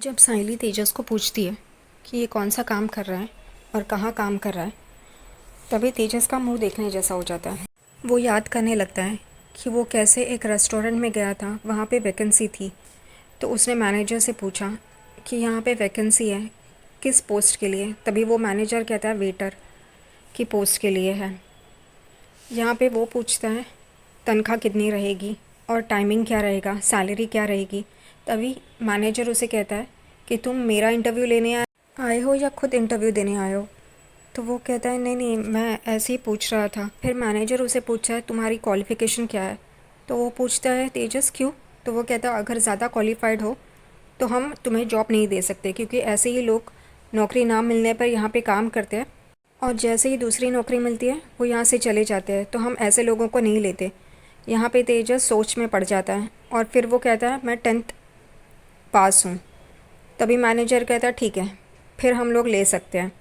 जब साइली तेजस को पूछती है कि ये कौन सा काम कर रहा है और कहाँ काम कर रहा है, तभी तेजस का मुंह देखने जैसा हो जाता है। वो याद करने लगता है कि वो कैसे एक रेस्टोरेंट में गया था, वहाँ पे वैकेंसी थी। तो उसने मैनेजर से पूछा कि यहाँ पे वैकेंसी है, किस पोस्ट के लिए। तभी वो मैनेजर कहता है वेटर की पोस्ट के लिए है। यहाँ पे वो पूछता है तनख्वाह कितनी रहेगी और टाइमिंग क्या रहेगा, सैलरी क्या रहेगी। तभी मैनेजर उसे कहता है कि तुम मेरा इंटरव्यू लेने आए हो या खुद इंटरव्यू देने आए हो। तो वो कहता है नहीं नहीं, मैं ऐसे ही पूछ रहा था। फिर मैनेजर उसे पूछता है तुम्हारी क्वालिफ़िकेशन क्या है। तो वो पूछता है तेजस क्यों। तो वो कहता है अगर ज़्यादा क्वालिफाइड हो तो हम तुम्हें जॉब नहीं दे सकते, क्योंकि ऐसे ही लोग नौकरी ना मिलने पर यहाँ पे काम करते हैं और जैसे ही दूसरी नौकरी मिलती है वो यहाँ से चले जाते हैं। तो हम ऐसे लोगों को नहीं लेते। यहाँ पे तेजस सोच में पड़ जाता है और फिर वो कहता है मैं 10th पास हूँ। तभी मैनेजर कहता है ठीक है, फिर हम लोग ले सकते हैं।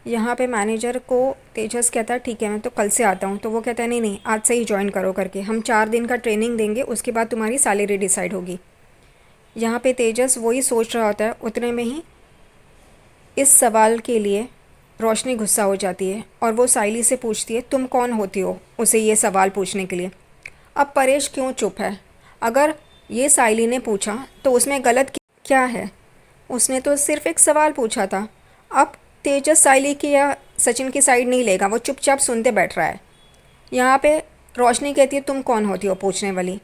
यहाँ पे मैनेजर को तेजस कहता है ठीक है, मैं तो कल से आता हूँ। तो वो कहता है नहीं नहीं, आज से ही ज्वाइन करो करके, हम 4 दिन का ट्रेनिंग देंगे, उसके बाद तुम्हारी सैलरी डिसाइड होगी। यहाँ पे तेजस वही सोच रहा होता है, उतने में ही इस सवाल के लिए रोशनी गुस्सा हो जाती है और वो साइली से पूछती है तुम कौन होती हो उसे ये सवाल पूछने के लिए। अब परेश क्यों चुप है। अगर ये साइली ने पूछा तो उसमें गलत क्या है, उसने तो सिर्फ एक सवाल पूछा था। अब तेजस साइली की या सचिन की साइड नहीं लेगा, वो चुपचाप सुनते बैठ रहा है। यहाँ पे रोशनी कहती है तुम कौन होती हो पूछने वाली।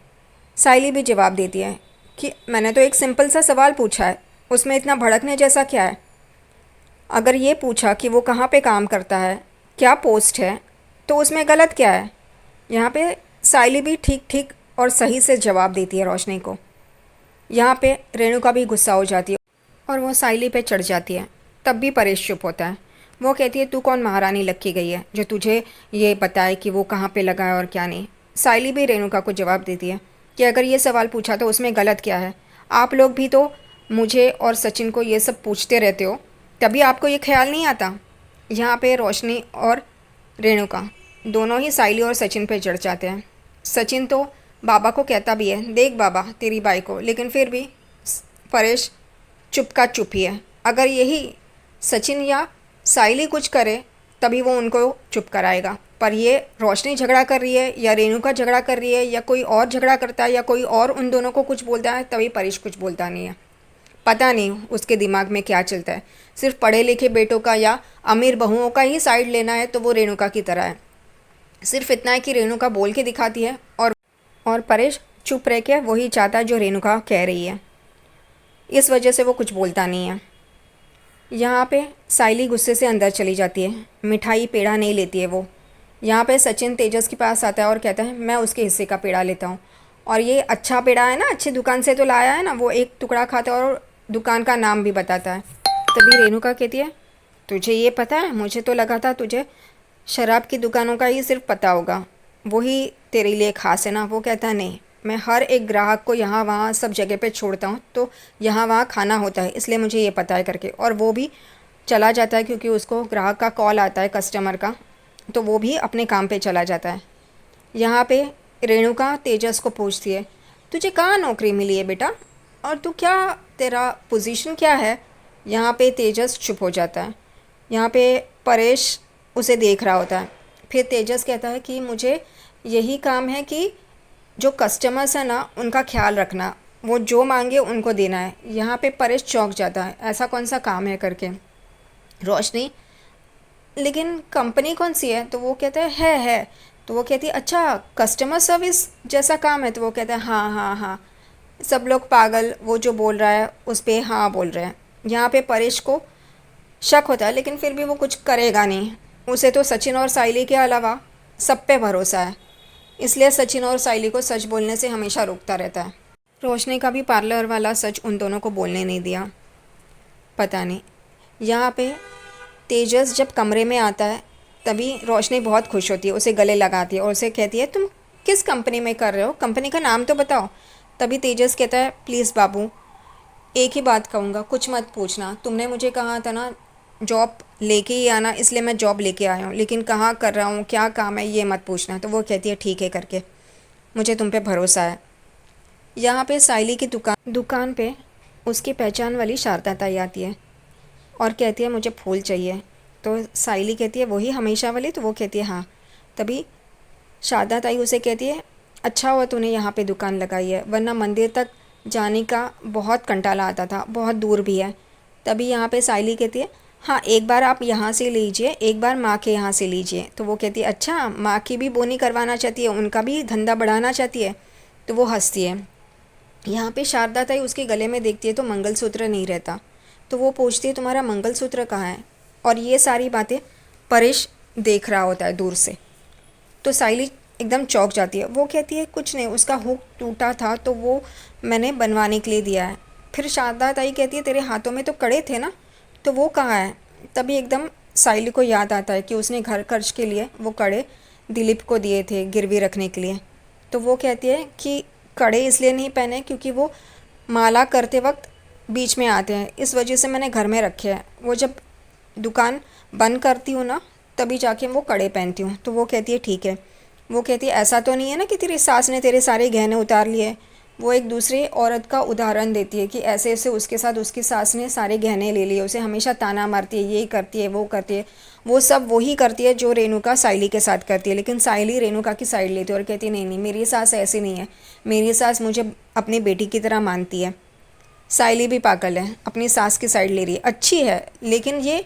साइली भी जवाब देती है कि मैंने तो एक सिंपल सा सवाल पूछा है, उसमें इतना भड़कने जैसा क्या है। अगर ये पूछा कि वो कहाँ पे काम करता है, क्या पोस्ट है, तो उसमें गलत क्या है। यहाँ पे साइली भी ठीक ठीक और सही से जवाब देती है रोशनी को। यहाँ पे रेणुका भी गुस्सा हो जाती है और वो साइली पे चढ़ जाती है। तब भी परेश चुप होता है। वो कहती है तू कौन महारानी लग गई है जो तुझे ये बताए कि वो कहाँ पे लगा है और क्या नहीं। साइली भी रेणुका को जवाब देती है कि अगर ये सवाल पूछा तो उसमें गलत क्या है। आप लोग भी तो मुझे और सचिन को ये सब पूछते रहते हो, तभी आपको ये ख्याल नहीं आता। यहाँ पे रोशनी और रेणुका दोनों ही साइली और सचिन पे चढ़ जाते हैं। सचिन तो बाबा को कहता भी है देख बाबा तेरी बाई को, लेकिन फिर भी परेश चुप का चुप ही है। अगर यही सचिन या साइली कुछ करे तभी वो उनको चुप कराएगा, पर ये रोशनी झगड़ा कर रही है या रेणुका झगड़ा कर रही है या कोई और झगड़ा करता है या कोई और उन दोनों को कुछ बोलता है, तभी परेश कुछ बोलता नहीं है। पता नहीं उसके दिमाग में क्या चलता है। सिर्फ पढ़े लिखे बेटों का या अमीर बहुओं का ही साइड लेना है तो वो रेणुका की तरह है। सिर्फ इतना है कि रेणुका बोल के दिखाती है और परेश चुप रह के वही चाहता है जो रेणुका कह रही है। इस वजह से वो कुछ बोलता नहीं है। यहाँ पे साइली गुस्से से अंदर चली जाती है, मिठाई पेड़ा नहीं लेती है वो। यहाँ पे सचिन तेजस के पास आता है और कहता है मैं उसके हिस्से का पेड़ा लेता हूँ, और ये अच्छा पेड़ा है ना, अच्छी दुकान से तो लाया है ना। वो एक टुकड़ा खाता है और दुकान का नाम भी बताता है। तभी रेणुका कहती है तुझे ये पता है, मुझे तो लगा था तुझे शराब की दुकानों का ही सिर्फ पता होगा, वही तेरे लिए खास है ना। वो कहता है नहीं, मैं हर एक ग्राहक को यहाँ वहाँ सब जगह पे छोड़ता हूँ, तो यहाँ वहाँ खाना होता है, इसलिए मुझे ये पता है करके। और वो भी चला जाता है क्योंकि उसको ग्राहक का कॉल आता है कस्टमर का, तो वो भी अपने काम पे चला जाता है। यहाँ पे रेणुका तेजस को पूछती है तुझे कहाँ नौकरी मिली है बेटा, और तू क्या, तेरा पोजीशन क्या है। यहाँ पे तेजस चुप हो जाता है। यहाँ पे परेश उसे देख रहा होता है। फिर तेजस कहता है कि मुझे यही काम है कि जो कस्टमर्स हैं ना उनका ख्याल रखना, वो जो मांगे उनको देना है। यहाँ पे परेश चौंक जाता है, ऐसा कौन सा काम है करके। रोशनी लेकिन कंपनी कौन सी है, तो वो कहता है। तो वो कहती है अच्छा कस्टमर सर्विस जैसा काम है। तो वो कहता है हाँ हाँ हाँ। सब लोग पागल, वो जो बोल रहा है उस पर हाँ बोल रहे हैं। यहाँ पे परेश को शक होता है, लेकिन फिर भी वो कुछ करेगा नहीं। उसे तो सचिन और साइली के अलावा सब पे भरोसा है, इसलिए सचिन और साइली को सच बोलने से हमेशा रोकता रहता है। रोशनी का भी पार्लर वाला सच उन दोनों को बोलने नहीं दिया, पता नहीं। यहाँ पे तेजस जब कमरे में आता है तभी रोशनी बहुत खुश होती है, उसे गले लगाती है और उसे कहती है तुम किस कंपनी में कर रहे हो, कंपनी का नाम तो बताओ। तभी तेजस कहता है प्लीज़ बाबू, एक ही बात कहूँगा, कुछ मत पूछना। तुमने मुझे कहा था ना जॉब लेके ही आना, इसलिए मैं जॉब लेके आया हूँ, लेकिन कहाँ कर रहा हूँ, क्या काम है, ये मत पूछना। तो वो कहती है ठीक है करके, मुझे तुम पे भरोसा है। यहाँ पे साइली की दुकान पे उसकी पहचान वाली शारदा ताई आती है और कहती है मुझे फूल चाहिए। तो साइली कहती है वही हमेशा वाली, तो वो कहती है हाँ। तभी शारदा ताई उसे कहती है अच्छा हुआ तूने यहाँ पे दुकान लगाई है, वरना मंदिर तक जाने का बहुत कंटाला आता था, बहुत दूर भी है। तभी यहाँ पे साइली कहती है हाँ एक बार आप यहाँ से लीजिए, एक बार माँ के यहाँ से लीजिए। तो वो कहती है अच्छा माँ की भी बोनी करवाना चाहती है, उनका भी धंधा बढ़ाना चाहती है। तो वो हंसती है। यहाँ पे शारदा ताई उसके गले में देखती है तो मंगलसूत्र नहीं रहता। तो वो पूछती है तुम्हारा मंगलसूत्र कहाँ है। और ये सारी बातें परेश देख रहा होता है दूर से। तो साइली एकदम चौंक जाती है। वो कहती है कुछ नहीं, उसका हुक टूटा था तो वो मैंने बनवाने के लिए दिया है। फिर शारदा ताई कहती है तेरे हाथों में तो कड़े थे ना, तो वो कहाँ है। तभी एकदम साइली को याद आता है कि उसने घर खर्च के लिए वो कड़े दिलीप को दिए थे गिरवी रखने के लिए। तो वो कहती है कि कड़े इसलिए नहीं पहने क्योंकि वो माला करते वक्त बीच में आते हैं, इस वजह से मैंने घर में रखे हैं। वो जब दुकान बंद करती हूँ ना तभी जाके वो कड़े पहनती हूँ। तो वो कहती है ठीक है। वो कहती है ऐसा तो नहीं है ना कि तेरी सास ने तेरे सारे गहने उतार लिए। वो एक दूसरी औरत का उदाहरण देती है कि ऐसे ऐसे उसके साथ उसकी सास ने सारे गहने ले लिए, उसे हमेशा ताना मारती है, ये करती है वो करती है। वो सब वही करती है जो रेणुका साइली के साथ करती है, लेकिन साइली रेणुका की साइड लेती है और कहती है नहीं नहीं मेरी सास ऐसी नहीं है, मेरी सास मुझे अपनी बेटी की तरह मानती है। साइली भी पागल है, अपनी सास की साइड ले रही है, अच्छी है लेकिन ये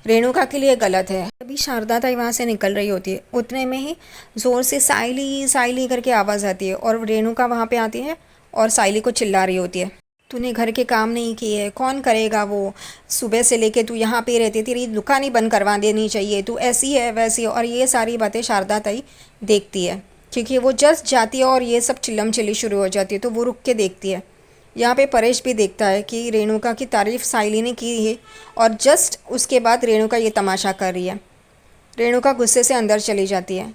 रेणुका के लिए गलत है। तभी शारदा ताई वहाँ से निकल रही होती है, उतने में ही ज़ोर से साइली साइली करके आवाज़ आती है और रेणुका वहाँ पे आती है और साइली को चिल्ला रही होती है तूने घर के काम नहीं किए, कौन करेगा वो, सुबह से लेके तू यहाँ पे रहती है, तेरी दुकान ही बंद करवा देनी चाहिए, तू ऐसी है वैसी है। और ये सारी बातें शारदा ताई देखती है क्योंकि वो जस्ट जाती है और ये सब चिल्लम चिल्ली शुरू हो जाती है। तो वो रुक के देखती है। यहाँ पे परेश भी देखता है कि रेणुका की तारीफ़ साइली ने की है और जस्ट उसके बाद रेणुका ये तमाशा कर रही है। रेणुका गुस्से से अंदर चली जाती है।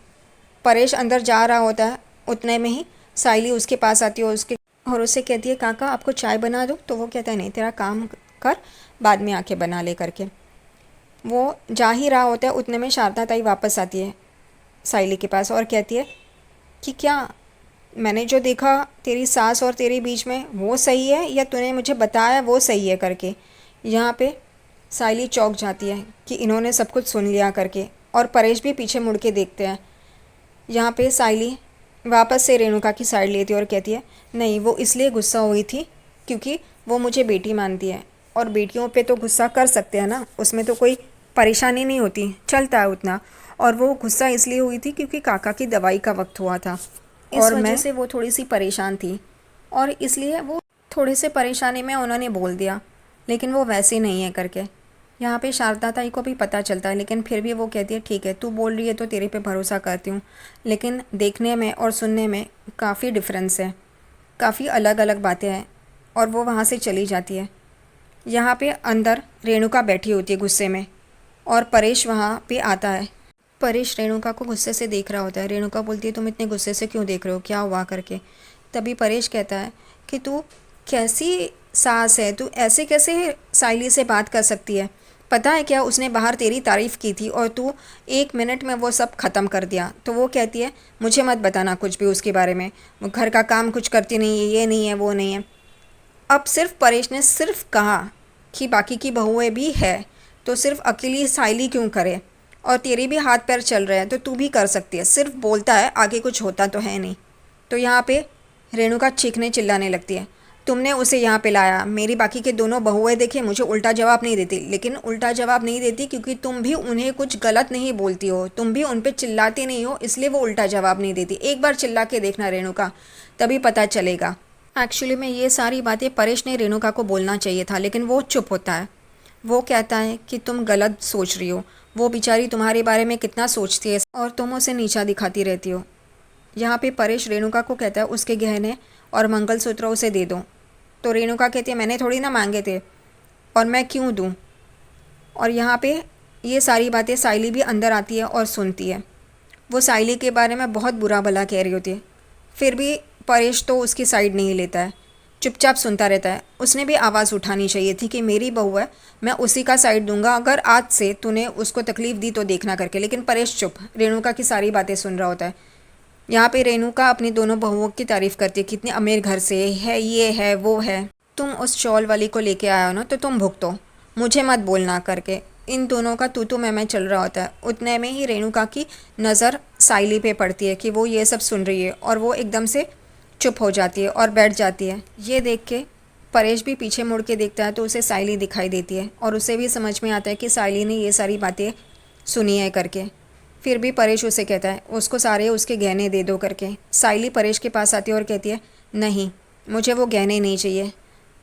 परेश अंदर जा रहा होता है, उतने में ही साइली उसके पास आती है और उससे कहती है काका आपको चाय बना दूँ। तो वो कहता है नहीं तेरा काम कर, बाद में आके बना ले करके। वो जा ही रहा होता है, उतने में शारदा ताई वापस आती है साइली के पास और कहती है कि क्या मैंने जो देखा तेरी सास और तेरे बीच में वो सही है या तूने मुझे बताया वो सही है करके। यहाँ पे साइली चौंक जाती है कि इन्होंने सब कुछ सुन लिया करके और परेश भी पीछे मुड़ के देखते हैं। यहाँ पे साइली वापस से रेणुका की साइड लेती है और कहती है नहीं वो इसलिए गुस्सा हुई थी क्योंकि वो मुझे बेटी मानती है और बेटियों पे तो गुस्सा कर सकते हैं ना, उसमें तो कोई परेशानी नहीं होती, चलता है उतना। और वो गुस्सा इसलिए हुई थी क्योंकि काका की दवाई का वक्त हुआ था और वजह से वो थोड़ी सी परेशान थी और इसलिए वो थोड़े से परेशानी में उन्होंने बोल दिया, लेकिन वो वैसे नहीं है करके। यहाँ पे शारदा ताई को भी पता चलता है, लेकिन फिर भी वो कहती है ठीक है तू बोल रही है तो तेरे पे भरोसा करती हूँ, लेकिन देखने में और सुनने में काफ़ी डिफरेंस है, काफ़ी अलग अलग बातें हैं। और वो वहाँ से चली जाती है। यहाँ पे अंदर रेणुका बैठी होती है गुस्से में और परेश वहाँ पे आता है। परेश रेणुका को गुस्से से देख रहा होता है। रेणुका बोलती है तुम इतने गुस्से से क्यों देख रहे हो, क्या हुआ करके। तभी परेश कहता है कि तू कैसी सास है, तू ऐसे कैसे साइली से बात कर सकती है, पता है क्या उसने बाहर तेरी तारीफ़ की थी और तू 1 मिनट में वो सब ख़त्म कर दिया। तो वो कहती है मुझे मत बताना कुछ भी उसके बारे में, वो घर का काम कुछ करती नहीं है, ये नहीं है वो नहीं है। अब सिर्फ परेश ने सिर्फ कहा कि बाकी की बहुएं भी है तो सिर्फ अकेली साइली क्यों करे, और तेरे भी हाथ पैर चल रहे हैं तो तू भी कर सकती है, सिर्फ बोलता है आगे कुछ होता तो है नहीं। तो यहाँ पे रेणुका चीखने चिल्लाने लगती है तुमने उसे यहाँ पे लाया, मेरी बाकी के दोनों बहुएं देखे मुझे उल्टा जवाब नहीं देती, लेकिन उल्टा जवाब नहीं देती क्योंकि तुम भी उन्हें कुछ गलत नहीं बोलती हो, तुम भी उन पे चिल्लाती नहीं हो, इसलिए वो उल्टा जवाब नहीं देती। एक बार चिल्ला के देखना रेणुका, तभी पता चलेगा। एक्चुअली में ये सारी बातें परेश ने रेणुका को बोलना चाहिए था, लेकिन वो चुप होता है। वो कहता है कि तुम गलत सोच रही हो, वो बेचारी तुम्हारे बारे में कितना सोचती है और तुम उसे नीचा दिखाती रहती हो। यहाँ पे परेश रेणुका को कहता है उसके गहने और मंगलसूत्र उसे दे दो। तो रेणुका कहती है मैंने थोड़ी ना मांगे थे और मैं क्यों दूँ। और यहाँ पे ये सारी बातें साइली भी अंदर आती है और सुनती है। वो साइली के बारे में बहुत बुरा भला कह रही होती है, फिर भी परेश तो उसकी साइड नहीं लेता है, चुपचाप सुनता रहता है। उसने भी आवाज़ उठानी चाहिए थी कि मेरी बहू है, मैं उसी का साइड दूंगा अगर आज से तूने उसको तकलीफ़ दी तो देखना करके। लेकिन परेश चुप, रेणुका की सारी बातें सुन रहा होता है। यहाँ पे रेणुका अपनी दोनों बहुओं की तारीफ़ करती है, कितने अमीर घर से है, ये है वो है। तुम उस शॉल वाली को लेके आए हो ना, तो तुम भुगतो, मुझे मत बोलना करके इन दोनों का तू मैं चल रहा होता है। उतने में ही रेणुका की नज़र साइली पे पड़ती है कि वो ये सब सुन रही है और वो एकदम से चुप हो जाती है और बैठ जाती है। ये देख के परेश भी पीछे मुड़ के देखता है तो उसे साइली दिखाई देती है और उसे भी समझ में आता है कि साइली ने ये सारी बातें सुनी है करके। फिर भी परेश उसे कहता है उसको सारे उसके गहने दे दो करके। साइली परेश के पास आती है और कहती है नहीं, मुझे वो गहने नहीं चाहिए,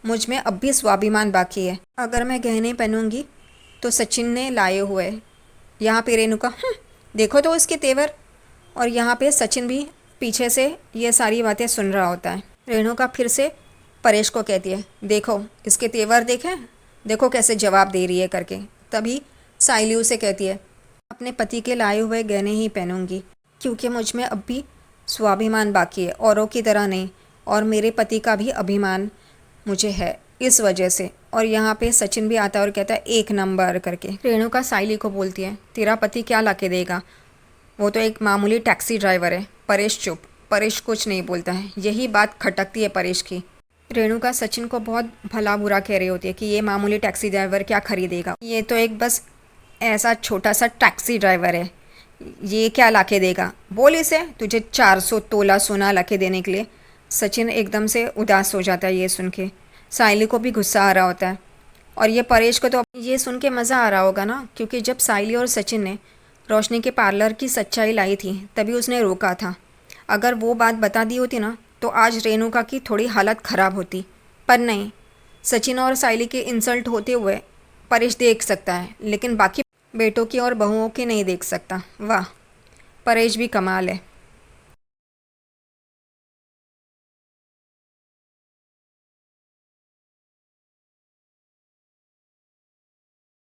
मुझ में अब भी स्वाभिमान बाकी है। अगर मैं गहने पहनूंगी तो सचिन ने लाए हुए। यहाँ पे रेणुका देखो तो उसके तेवर। और यहाँ पे सचिन भी पीछे से ये सारी बातें सुन रहा होता है। रेणुका फिर से परेश को कहती है देखो इसके तेवर देखें, देखो कैसे जवाब दे रही है करके। तभी साइली उसे कहती है अपने पति के लाए हुए गहने ही पहनूंगी, क्योंकि मुझ में अब भी स्वाभिमान बाकी है, औरों की तरह नहीं, और मेरे पति का भी अभिमान मुझे है इस वजह से। और यहाँ पे सचिन भी आता है और कहता है एक नंबर करके। रेणुका साइली को बोलती है तेरा पति क्या ला के देगा, वो तो एक मामूली टैक्सी ड्राइवर है। परेश चुप, परेश कुछ नहीं बोलता है। यही बात खटकती है परेश की। रेणुका सचिन को बहुत भला बुरा कह रही होती है कि ये मामूली टैक्सी ड्राइवर क्या खरीदेगा, ये तो एक बस ऐसा छोटा सा टैक्सी ड्राइवर है, ये क्या लाके देगा, बोल इसे तुझे 400 तोला सोना लाके देने के लिए। सचिन एकदम से उदास हो जाता है ये सुन के। साइली को भी गुस्सा आ रहा होता है और ये परेश को तो ये सुन के मज़ा आ रहा होगा ना, क्योंकि जब साइली और सचिन ने रोशनी के पार्लर की सच्चाई लाई थी तभी उसने रोका था। अगर वो बात बता दी होती ना तो आज रेणुका की थोड़ी हालत ख़राब होती, पर नहीं, सचिन और साइली के इंसल्ट होते हुए परेश देख सकता है लेकिन बाकी बेटों की और बहुओं की नहीं देख सकता। वाह, परेश भी कमाल है।